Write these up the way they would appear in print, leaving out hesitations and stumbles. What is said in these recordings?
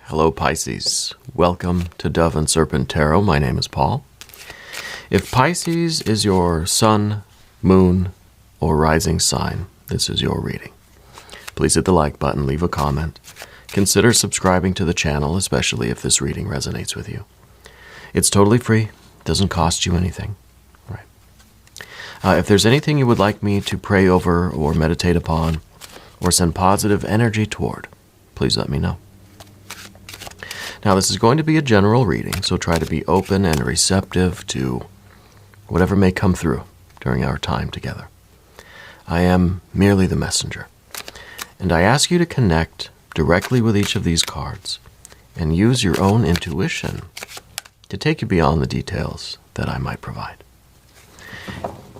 Hello Pisces, welcome to Dove and Serpent Tarot. My name is Paul. If Pisces is your sun, moon, or rising sign, this is your reading. Please hit the like button, leave a comment. Consider subscribing to the channel, especially if this reading resonates with you. It's totally free, doesn't cost you anything. Right. If there's anything you would like me to pray over or meditate upon or send positive energy toward, please let me know. Now, this is going to be a general reading, so try to be open and receptive to whatever may come through during our time together. I am merely the messenger, and I ask you to connect directly with each of these cards and use your own intuition to take you beyond the details that I might provide.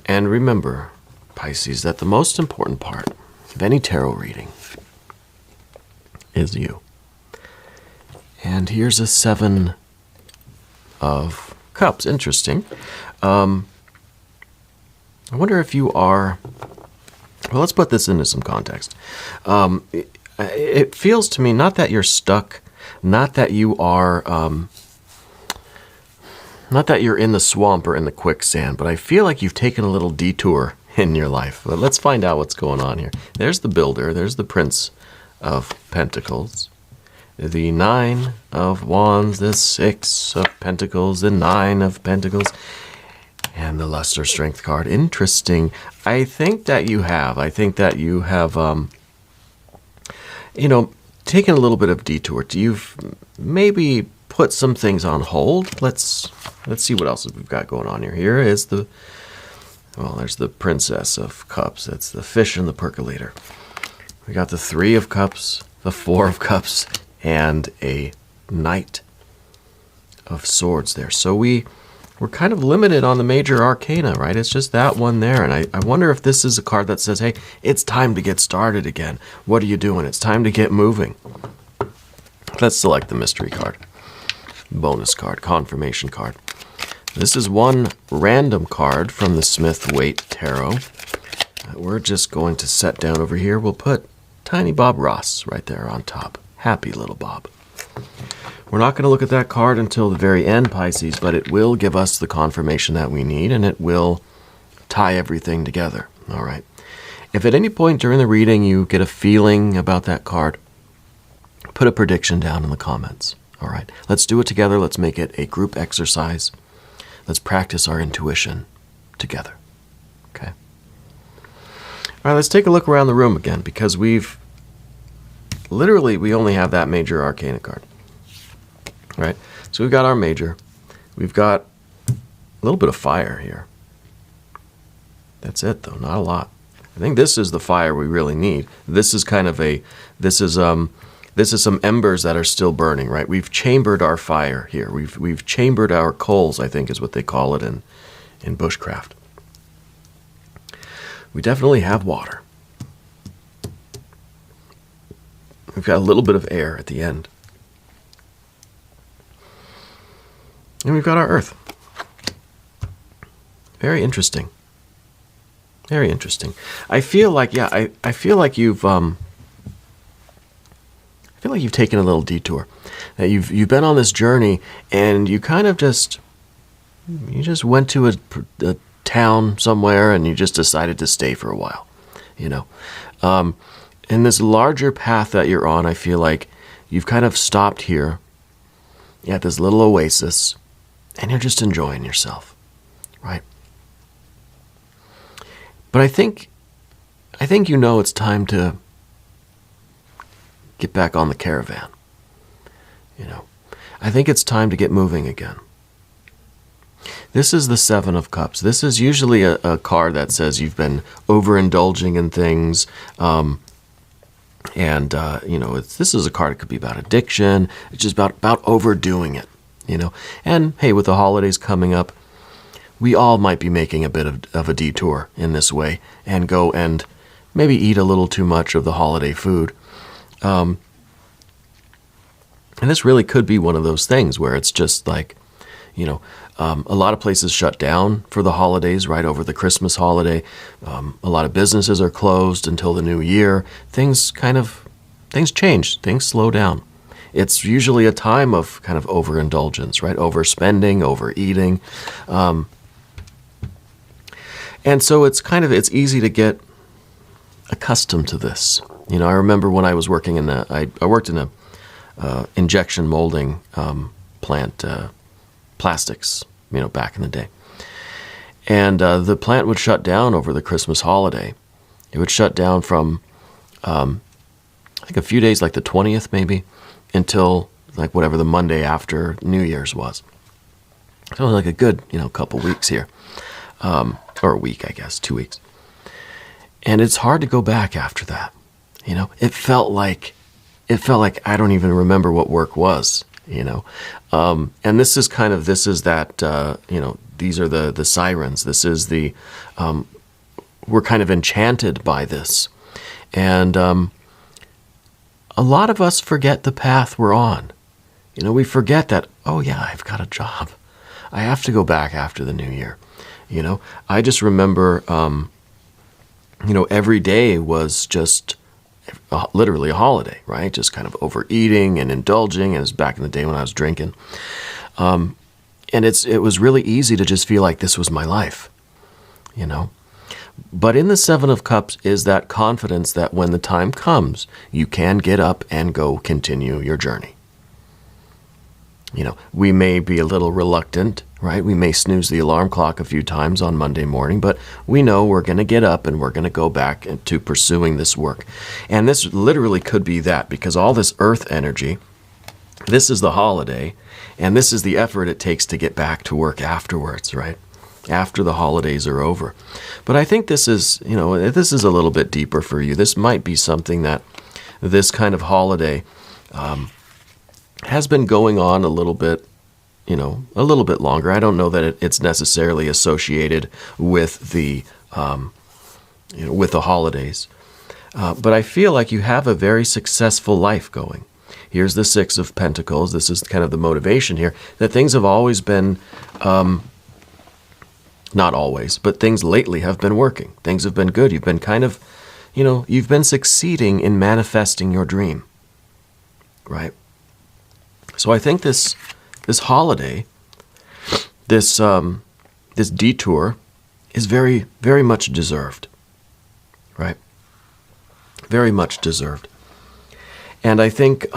And remember, Pisces, that the most important part of any tarot reading is you. And here's a 7 of Cups. Interesting. I wonder if you are... Well, let's put this into some context. It feels to me not that you're stuck, not that you are... not that you're in the swamp or in the quicksand, but I feel like you've taken a little detour in your life. But let's find out what's going on here. There's the Builder. There's the Prince of Pentacles. The 9 of Wands, the 6 of Pentacles, the 9 of Pentacles, and the Luster Strength card. Interesting. I think that you have, taken a little bit of detour. You've maybe put some things on hold. Let's see what else we've got going on here. Here is there's the Princess of Cups. That's the Fish in the Percolator. We got the 3 of Cups, the 4 of Cups, and a Knight of Swords there. So we're kind of limited on the major arcana, right? It's just that one there. And I wonder if this is a card that says, hey, it's time to get started again. What are you doing? It's time to get moving. Let's select the mystery card. Bonus card, confirmation card. This is one random card from the Smith-Waite Tarot that we're just going to set down over here. We'll put Tiny Bob Ross right there on top. Happy little Bob. We're not going to look at that card until the very end, Pisces, but it will give us the confirmation that we need, and it will tie everything together. All right. If at any point during the reading you get a feeling about that card, put a prediction down in the comments. All right. Let's do it together. Let's make it a group exercise. Let's practice our intuition together. Okay. All right, let's take a look around the room again, because we only have that major arcana card. Right? So we've got our major. We've got a little bit of fire here. That's it, though. Not a lot. I think this is the fire we really need. This is some embers that are still burning, right? We've chambered our fire here. We've chambered our coals, I think is what they call it in bushcraft. We definitely have water. We've got a little bit of air at the end. And we've got our earth. Very interesting. Very interesting. I feel like you've taken a little detour. That you've been on this journey, and you kind of just went to a town somewhere, and you just decided to stay for a while. In this larger path that you're on, I feel like you've kind of stopped here at this little oasis, and you're just enjoying yourself, right? But I think it's time to get back on the caravan. I think it's time to get moving again. This is the 7 of Cups. This is usually a card that says you've been overindulging in things. This is a card that could be about addiction. It's just about overdoing it, And hey, with the holidays coming up, we all might be making a bit of a detour in this way and go and maybe eat a little too much of the holiday food. And this really could be one of those things where it's just like, a lot of places shut down for the holidays, right over the Christmas holiday. A lot of businesses are closed until the new year. Things change. Things slow down. it's usually a time of kind of overindulgence, right? Overspending, overeating. And so it's easy to get accustomed to this. You know, I remember when I was working I worked in a injection molding plant, plastics, you know, back in the day. And the plant would shut down over the Christmas holiday. It would shut down from, I think a few days, like the 20th maybe, until like whatever the Monday after New Year's was. So it was like a good, you know, couple weeks here. Or a week, I guess, 2 weeks. And it's hard to go back after that. You know, it felt like I don't even remember what work was, you know. And this is that, you know, these are the sirens. This is we're kind of enchanted by this. And a lot of us forget the path we're on. You know, we forget that, oh yeah, I've got a job. I have to go back after the new year. You know, I just remember, you know, every day was just literally a holiday, right? Just kind of overeating and indulging. And it was back in the day when I was drinking. And it was really easy to just feel like this was my life, you know. But in the Seven of Cups is that confidence that when the time comes, you can get up and go continue your journey. You know, we may be a little reluctant, right? We may snooze the alarm clock a few times on Monday morning, but we know we're going to get up and we're going to go back to pursuing this work. And this literally could be that, because all this earth energy, this is the holiday, and this is the effort it takes to get back to work afterwards, right? After the holidays are over. But I think this is, you know, this is a little bit deeper for you. This might be something that this kind of holiday has been going on a little bit, you know, a little bit longer. I don't know that it's necessarily associated with the, you know, with the holidays. But I feel like you have a very successful life going. Here's the Six of Pentacles. This is kind of the motivation here, that things have always been, not always, but things lately have been working. Things have been good. You've been kind of, you know, you've been succeeding in manifesting your dream, right? So I think this holiday, this detour is very, very much deserved, right? Very much deserved. And I think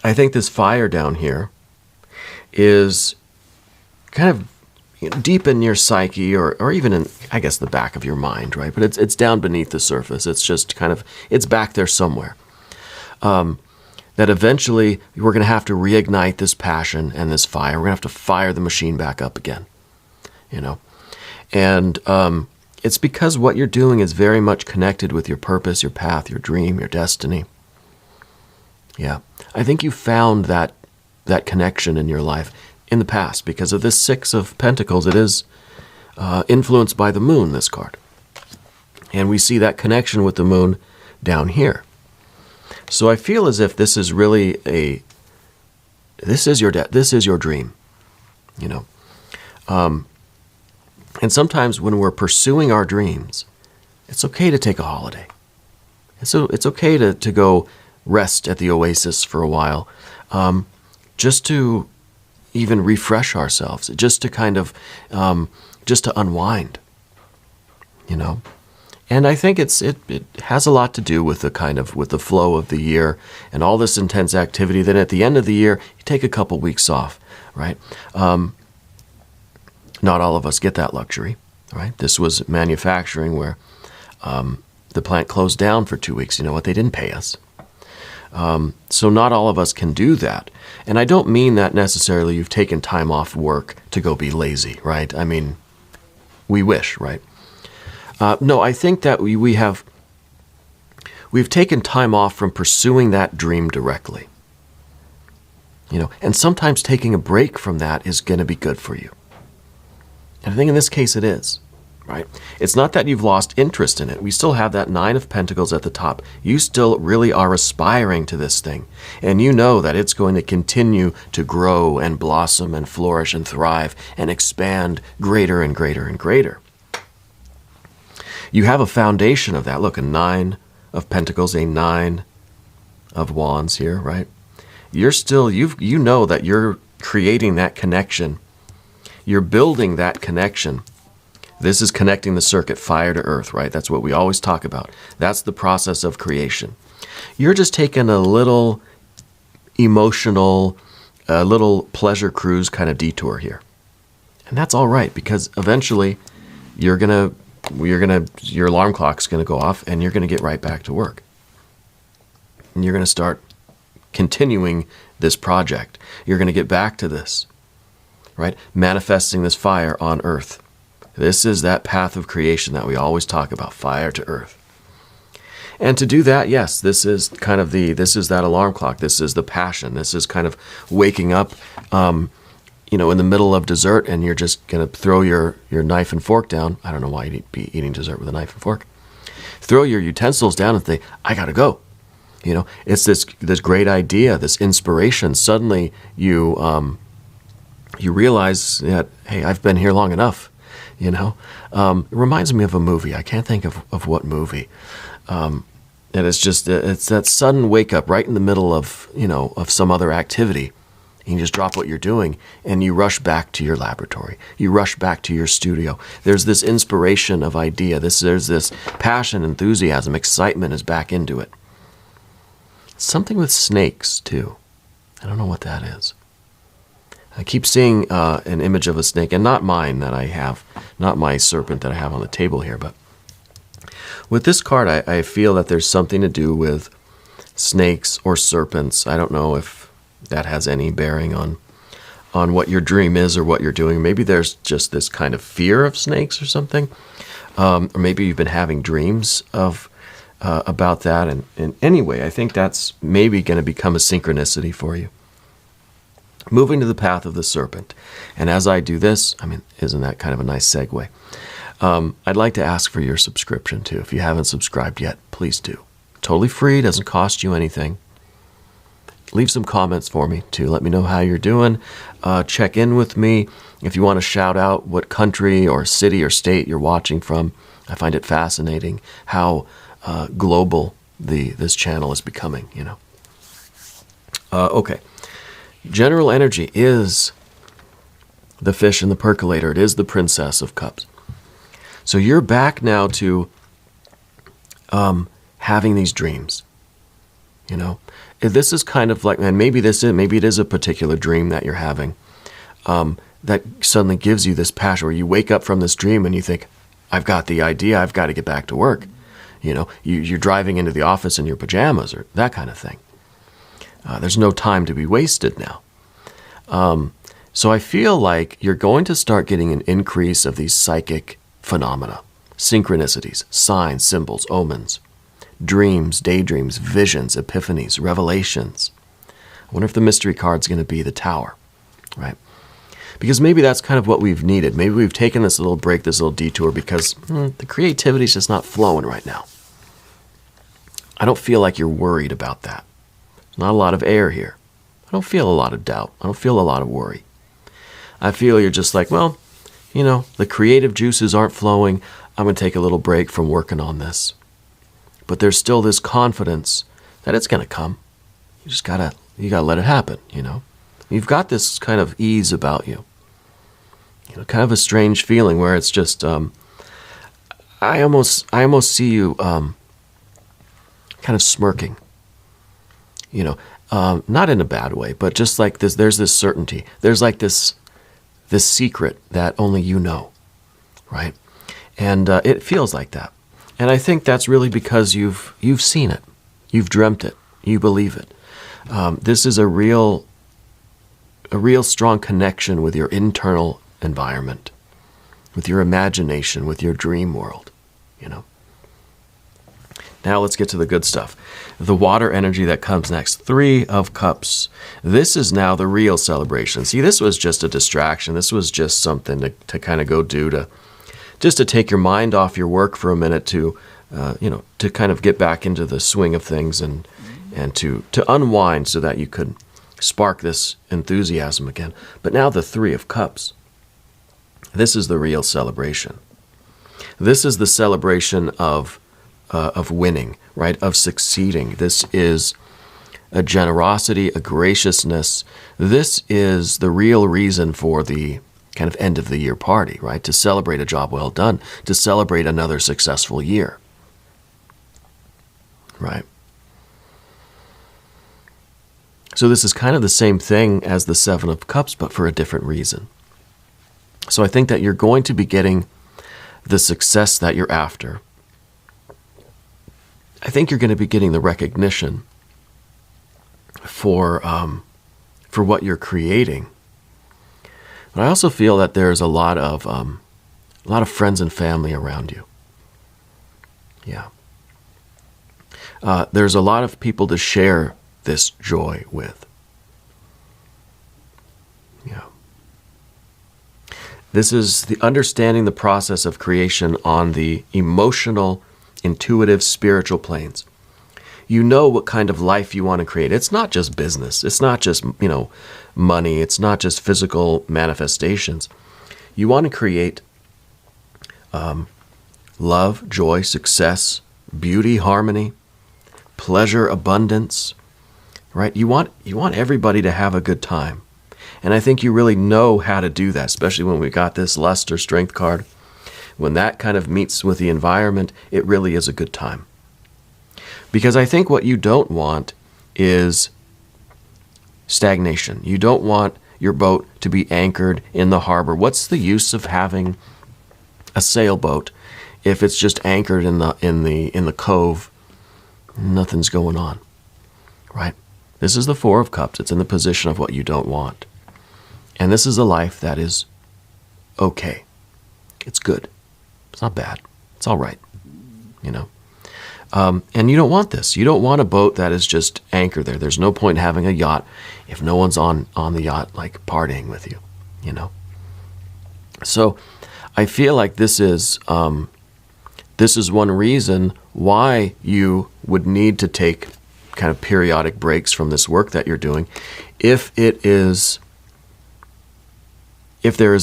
this fire down here is kind of, you know, deep in your psyche, or even in, I guess, the back of your mind, right? But it's down beneath the surface. It's just kind of, it's back there somewhere. That eventually we're going to have to reignite this passion and this fire. We're going to have to fire the machine back up again, you know. And it's because what you're doing is very much connected with your purpose, your path, your dream, your destiny. Yeah, I think you found that connection in your life in the past because of this Six of Pentacles. It is influenced by the moon, this card. And we see that connection with the moon down here. So I feel as if this is really this is your dream, you know. And sometimes when we're pursuing our dreams, it's okay to take a holiday. It's okay to go rest at the oasis for a while, just to even refresh ourselves, just to kind of, just to unwind, you know. And I think it has a lot to do with with the flow of the year and all this intense activity. Then at the end of the year, you take a couple weeks off, right? Not all of us get that luxury, right? This was manufacturing where the plant closed down for 2 weeks. You know what? They didn't pay us. So not all of us can do that. And I don't mean that necessarily you've taken time off work to go be lazy, right? I mean, we wish, right? No, I think that we've taken time off from pursuing that dream directly. You know, and sometimes taking a break from that is going to be good for you. And I think in this case it is, right? It's not that you've lost interest in it. We still have that Nine of Pentacles at the top. You still really are aspiring to this thing. And you know that it's going to continue to grow and blossom and flourish and thrive and expand greater and greater and greater. You have a foundation of that. Look, a Nine of Pentacles, a Nine of Wands here, right? You're still, you know that you're creating that connection. You're building that connection. This is connecting the circuit, fire to earth, right? That's what we always talk about. That's the process of creation. You're just taking a little emotional, a little pleasure cruise kind of detour here. And that's all right, because eventually your alarm clock's going to go off and you're going to get right back to work. And you're going to start continuing this project. You're going to get back to this, right? Manifesting this fire on earth. This is that path of creation that we always talk about, fire to earth. And to do that, yes, this is that alarm clock. This is the passion. This is kind of waking up, in the middle of dessert, and you're just going to throw your knife and fork down. I don't know why you'd be eating dessert with a knife and fork. Throw your utensils down and think, I got to go. It's this great idea, this inspiration. Suddenly you realize that, hey, I've been here long enough. It reminds me of a movie. I can't think of what movie. And it's that sudden wake up right in the middle of some other activity. And you just drop what you're doing and you rush back to your laboratory. You rush back to your studio. There's this inspiration of idea. There's this passion, enthusiasm, excitement is back into it. Something with snakes, too. I don't know what that is. I keep seeing an image of a snake, and not mine that I have, not my serpent that I have on the table here, but with this card, I feel that there's something to do with snakes or serpents. I don't know if that has any bearing on what your dream is or what you're doing. Maybe there's just this kind of fear of snakes or something, or maybe you've been having dreams about that. And anyway, I think that's maybe going to become a synchronicity for you. Moving to the path of the serpent. And as I do this, isn't that kind of a nice segue? I'd like to ask for your subscription too. If you haven't subscribed yet, please do. Totally free, doesn't cost you anything. Leave some comments for me too. Let me know how you're doing. Check in with me. If you want to shout out what country or city or state you're watching from, I find it fascinating how global this channel is becoming, Okay. General energy is the fish in the percolator. It is the Princess of Cups. So you're back now to having these dreams. This is kind of like, and maybe it is a particular dream that you're having that suddenly gives you this passion where you wake up from this dream and you think, I've got the idea. I've got to get back to work. You're driving into the office in your pajamas or that kind of thing. There's no time to be wasted now. So I feel like you're going to start getting an increase of these psychic phenomena, synchronicities, signs, symbols, omens, dreams, daydreams, visions, epiphanies, revelations. I wonder if the mystery card's going to be the Tower, right? Because maybe that's kind of what we've needed. Maybe we've taken this little break, this little detour, because the creativity's just not flowing right now. I don't feel like you're worried about that. Not a lot of air here. I don't feel a lot of doubt. I don't feel a lot of worry. I feel you're just like, well, the creative juices aren't flowing. I'm going to take a little break from working on this. But there's still this confidence that it's going to come. You just gotta let it happen, You've got this kind of ease about you. Kind of a strange feeling where it's just, I almost see you kind of smirking. Not in a bad way, but just like this, there's this certainty. There's like this secret that only you know, right? And it feels like that. And I think that's really because you've seen it. You've dreamt it. You believe it. This is a real strong connection with your internal environment, with your imagination, with your dream world, Now let's get to the good stuff. The water energy that comes next, 3 of Cups. This is now the real celebration. See, this was just a distraction. This was just something to kind of go do just to take your mind off your work for a minute to kind of get back into the swing of things and to unwind so that you could spark this enthusiasm again. But now the 3 of Cups. This is the real celebration. This is the celebration of winning, right? Of succeeding. This is a generosity, a graciousness. This is the real reason for the kind of end of the year party, right? To celebrate a job well done, to celebrate another successful year, right? So this is kind of the same thing as the Seven of Cups, but for a different reason. So I think that you're going to be getting the success that you're after. I think you're going to be getting the recognition for what you're creating. But I also feel that there's a lot of friends and family around you. Yeah. There's a lot of people to share this joy with. Yeah. This is the understanding the process of creation on the emotional, intuitive, spiritual planes. You know what kind of life you want to create. It's not just business. It's not just, money. It's not just physical manifestations. You want to create love, joy, success, beauty, harmony, pleasure, abundance, right? You want everybody to have a good time. And I think you really know how to do that, especially when we got this lust or strength card. When that kind of meets with the environment, it really is a good time. Because I think what you don't want is stagnation. You don't want your boat to be anchored in the harbor. What's the use of having a sailboat if it's just anchored in the cove? Nothing's going on, right? This is the Four of Cups. It's in the position of what you don't want. And this is a life that is okay. It's good. It's not bad. It's all right, And you don't want this. You don't want a boat that is just anchored there. There's no point in having a yacht if no one's on the yacht, like partying with you, So I feel like this is one reason why you would need to take kind of periodic breaks from this work that you're doing, if there is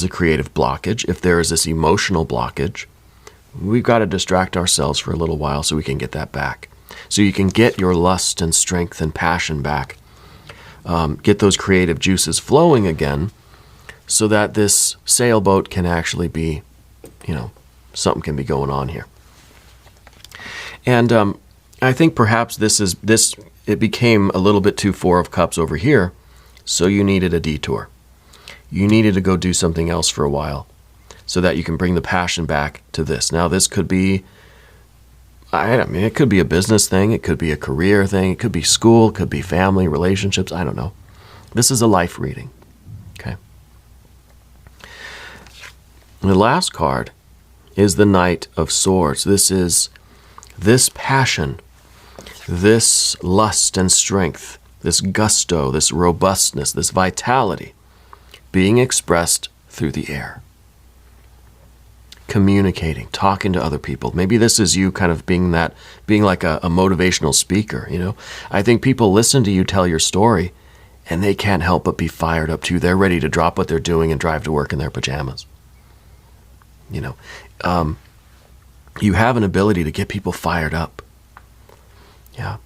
a creative blockage, if there is this emotional blockage. We've got to distract ourselves for a little while so we can get that back. So you can get your lust and strength and passion back. Get those creative juices flowing again so that this sailboat can actually be, something can be going on here. And I think perhaps it became a little bit too Four of Cups over here, so you needed a detour. You needed to go do something else for a while, so that you can bring the passion back to this. Now, this could be, it could be a business thing, it could be a career thing, it could be school, it could be family, relationships, I don't know. This is a life reading, okay? And the last card is the Knight of Swords. This is this passion, this lust and strength, this gusto, this robustness, this vitality being expressed through the air. Communicating, talking to other people. Maybe this is you kind of being like a motivational speaker, I think people listen to you tell your story and they can't help but be fired up too. They're ready to drop what they're doing and drive to work in their pajamas. You have an ability to get people fired up. Yeah.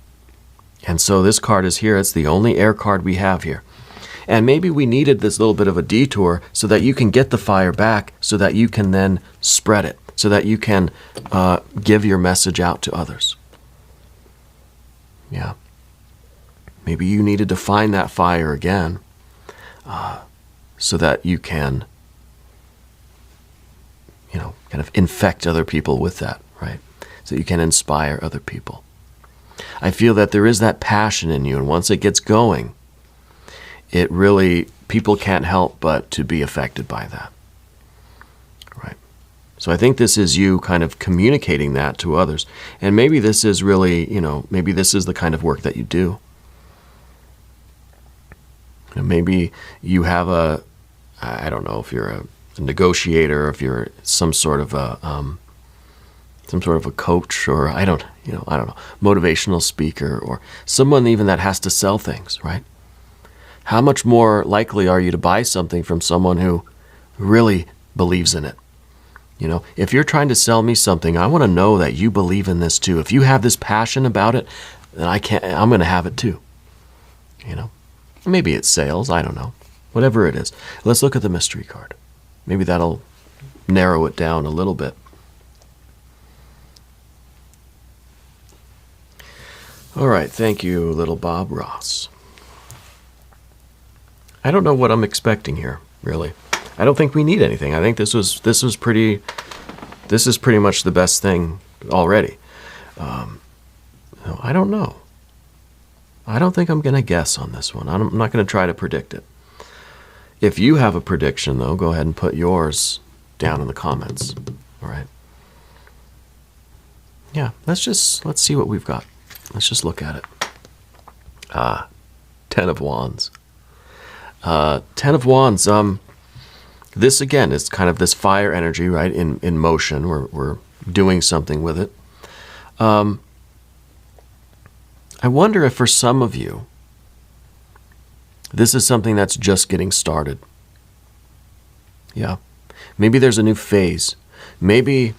And so this card is here. It's the only air card we have here. And maybe we needed this little bit of a detour so that you can get the fire back, so that you can then spread it, so that you can give your message out to others. Yeah. Maybe you needed to find that fire again so that you can, kind of infect other people with that, right? So you can inspire other people. I feel that there is that passion in you, and once it gets going, it really, people can't help but to be affected by that, right? So I think this is you kind of communicating that to others. And maybe this is really, maybe this is the kind of work that you do. Maybe you have I don't know if you're a negotiator, or if you're some sort of a coach, or I don't know, motivational speaker, or someone even that has to sell things, right? How much more likely are you to buy something from someone who really believes in it? If you're trying to sell me something, I want to know that you believe in this too. If you have this passion about it, then I'm going to have it too. You know, maybe it's sales. I don't know. Whatever it is. Let's look at the mystery card. Maybe that'll narrow it down a little bit. All right. Thank you, little Bob Ross. I don't know what I'm expecting here, really. I don't think we need anything. I think this is pretty much the best thing already. I don't know. I don't think I'm going to guess on this one. I'm not going to try to predict it. If you have a prediction, though, go ahead and put yours down in the comments. All right. Yeah, let's see what we've got. Let's just look at it. 10 of Wands. 10 of Wands. This, again, is kind of this fire energy, right, in motion. We're doing something with it. I wonder if for some of you, this is something that's just getting started. Yeah. Maybe there's a new phase. Maybe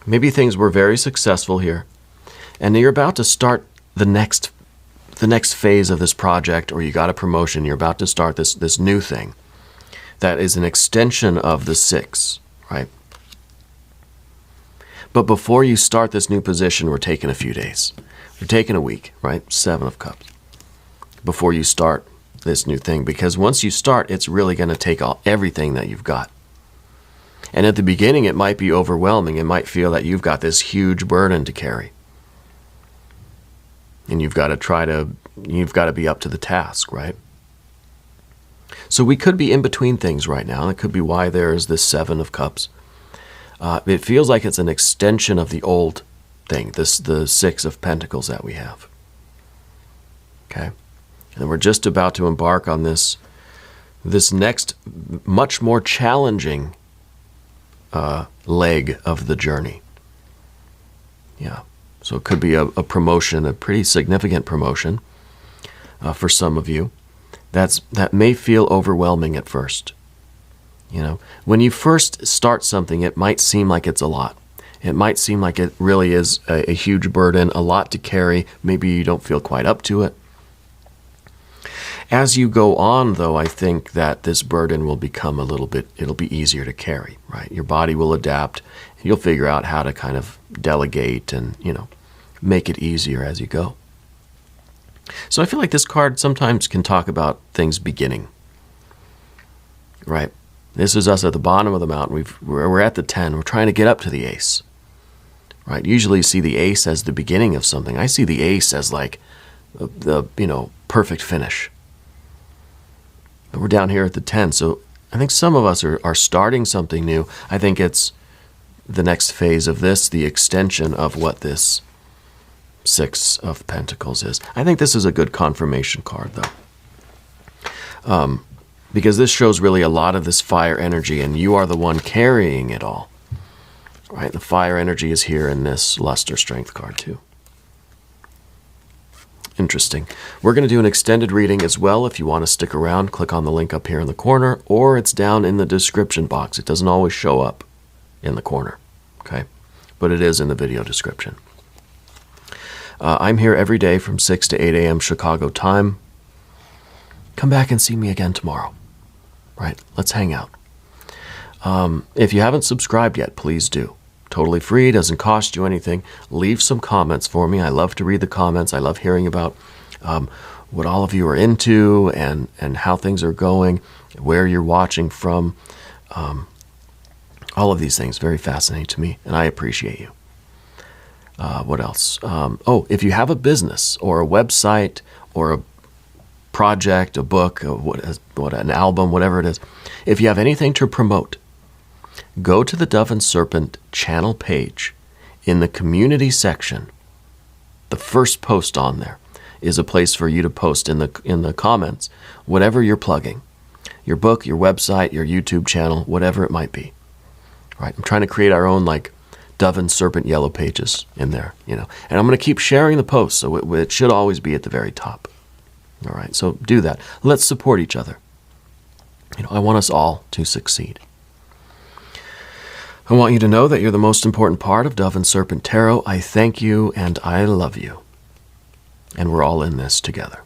things were very successful here, and you're about to start the next phase of this project, or you got a promotion, you're about to start this new thing that is an extension of the 6, right? But before you start this new position, we're taking a few days. We're taking a week, right? 7 of Cups. Before you start this new thing, because once you start, it's really going to take everything that you've got. And at the beginning, it might be overwhelming. It might feel that you've got this huge burden to carry. And you've got to be up to the task, right? So we could be in between things right now. That could be why there's this 7 of Cups. It feels like it's an extension of the old thing, the 6 of Pentacles that we have. Okay? And we're just about to embark on this next, much more challenging leg of the journey. Yeah. So it could be a promotion, a pretty significant promotion for some of you. That may feel overwhelming at first. You know, when you first start something, it might seem like it's a lot. It might seem like it really is a huge burden, a lot to carry. Maybe you don't feel quite up to it. As you go on, though, I think that this burden will become it'll be easier to carry, right? Your body will adapt. You'll figure out how to kind of delegate and, make it easier as you go. So I feel like this card sometimes can talk about things beginning, right? This is us at the bottom of the mountain. We're at the 10. We're trying to get up to the ace, right? Usually you see the ace as the beginning of something. I see the ace as like the perfect finish. But we're down here at the 10. So I think some of us are starting something new. I think it's the next phase of this, the extension of what this 6 of Pentacles is. I think this is a good confirmation card, though. Because this shows really a lot of this fire energy, and you are the one carrying it all. Right? The fire energy is here in this luster strength card, too. Interesting. We're going to do an extended reading as well. If you want to stick around, click on the link up here in the corner, or it's down in the description box. It doesn't always show up in the corner, okay? But it is in the video description. I'm here every day from 6 to 8 a.m. Chicago time. Come back and see me again tomorrow. Right? Let's hang out. If you haven't subscribed yet, please do. Totally free, doesn't cost you anything. Leave some comments for me. I love to read the comments. I love hearing about what all of you are into and how things are going, where you're watching from. All of these things, very fascinating to me, and I appreciate you. What else? If you have a business or a website or a project, a book, an album, whatever it is, if you have anything to promote, go to the Dove and Serpent channel page. In the community section, the first post on there is a place for you to post in the comments whatever you're plugging, your book, your website, your YouTube channel, whatever it might be. Right? I'm trying to create our own Dove and Serpent yellow pages in there, and I'm going to keep sharing the posts, so it should always be at the very top. All right, so do that. Let's support each other. I want us all to succeed. I want you to know that you're the most important part of Dove and Serpent Tarot. I thank you and I love you. And we're all in this together.